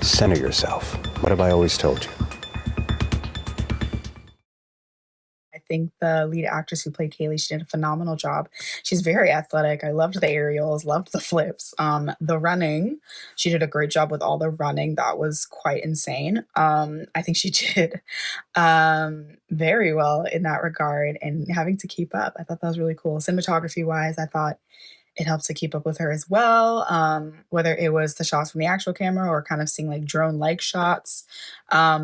Center yourself. What have I always told you? I think the lead actress who played Kaylee, she did a phenomenal job. She's very athletic. I loved the aerials, loved the flips. The running, she did a great job with all the running. That was quite insane. I think she did very well in that regard and having to keep up. I thought that was really cool. Cinematography wise, I thought it helps to keep up with her as well. Whether it was the shots from the actual camera or kind of seeing like drone like shots,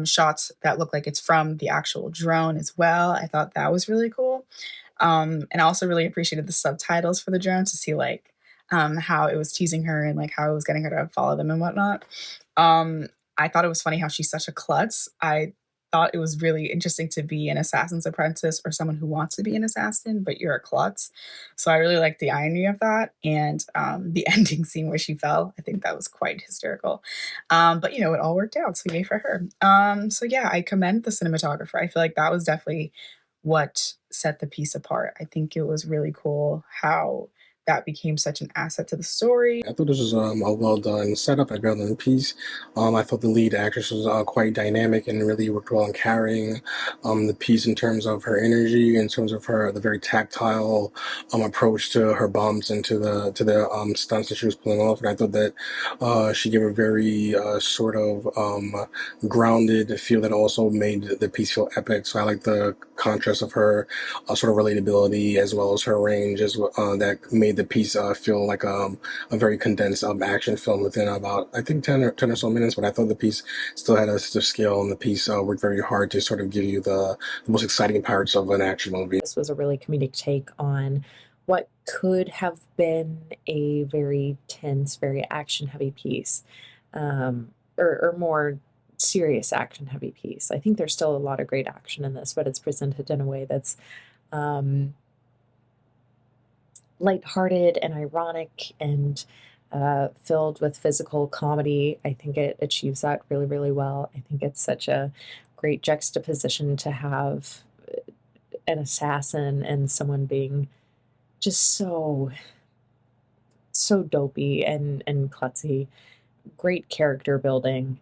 shots that look like it's from the actual drone as well. I thought that was really cool. And I also really appreciated the subtitles for the drone to see like how it was teasing her and like how it was getting her to follow them and whatnot. I thought it was funny how she's such a klutz. I thought it was really interesting to be an assassin's apprentice or someone who wants to be an assassin, but you're a klutz. So I really liked the irony of that. And the ending scene where she fell, I think that was quite hysterical. But, you know, it all worked out. So yay for her. So yeah, I commend the cinematographer. I feel like that was definitely what set the piece apart. I think it was really cool how that became such an asset to the story. I thought this was a well done setup, a well done piece. I thought the lead actress was quite dynamic and really worked well in carrying the piece in terms of her energy, in terms of the very tactile approach to her bumps and to the stunts that she was pulling off. And I thought that she gave a very sort of grounded feel that also made the piece feel epic. So I like the contrast of her sort of relatability as well as her range as well, that made the piece feel like a very condensed action film within about, I think, 10 or so minutes. But I thought the piece still had a scale, and the piece worked very hard to sort of give you the most exciting parts of an action movie. This was a really comedic take on what could have been a very tense, very action-heavy piece, or more serious action-heavy piece. I think there's still a lot of great action in this, but it's presented in a way that's lighthearted and ironic and filled with physical comedy. I think it achieves that really, really well. I think it's such a great juxtaposition to have an assassin and someone being just so dopey and klutzy. Great character building,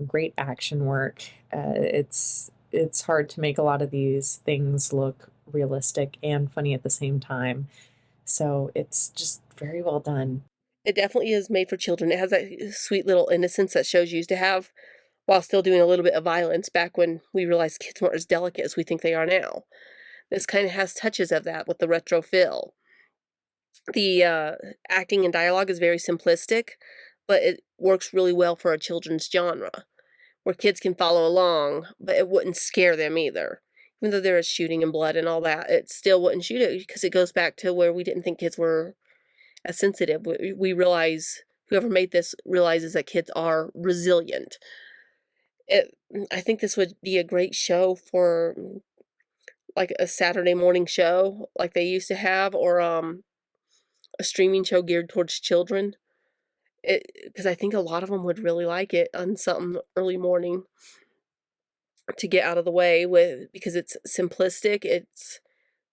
great action work. It's hard to make a lot of these things look realistic and funny at the same time. So it's just very well done. It definitely is made for children. It has that sweet little innocence that shows used to have, while still doing a little bit of violence back when we realized kids weren't as delicate as we think they are now. This kind of has touches of that with the retro feel. The acting and dialogue is very simplistic, but it works really well for a children's genre, where kids can follow along, but it wouldn't scare them either. Even though there is shooting and blood and all that, it still wouldn't shoot it because it goes back to where we didn't think kids were as sensitive. We realize, whoever made this realizes that kids are resilient. I think this would be a great show for like a Saturday morning show like they used to have, or a streaming show geared towards children. Because I think a lot of them would really like it on something early morning to get out of the way with, because it's simplistic, it's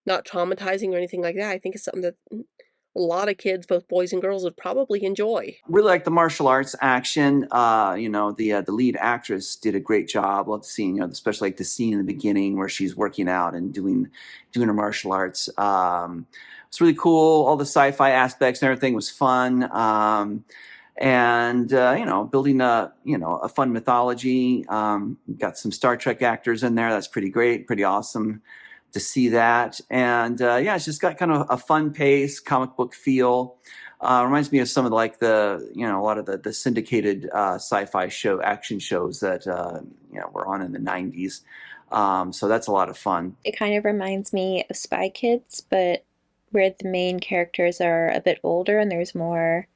not traumatizing or anything like that. I think it's something that a lot of kids, both boys and girls, would probably enjoy. Really like the martial arts action. The lead actress did a great job. Love seeing, especially like the scene in the beginning where she's working out and doing her martial arts. It's really cool. All the sci-fi aspects and everything was fun. Building a fun mythology. Got some Star Trek actors in there. That's pretty great, pretty awesome to see that. And it's just got kind of a fun pace, comic book feel. Reminds me of some of like a lot of the syndicated sci-fi action shows that were on in the 90s. So that's a lot of fun. It kind of reminds me of Spy Kids, but where the main characters are a bit older and there's more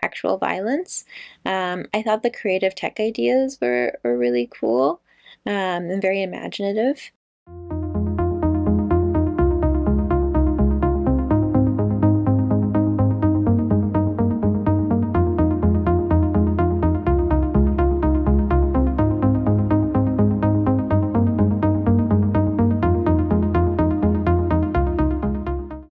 actual violence. I thought the creative tech ideas were really cool and very imaginative.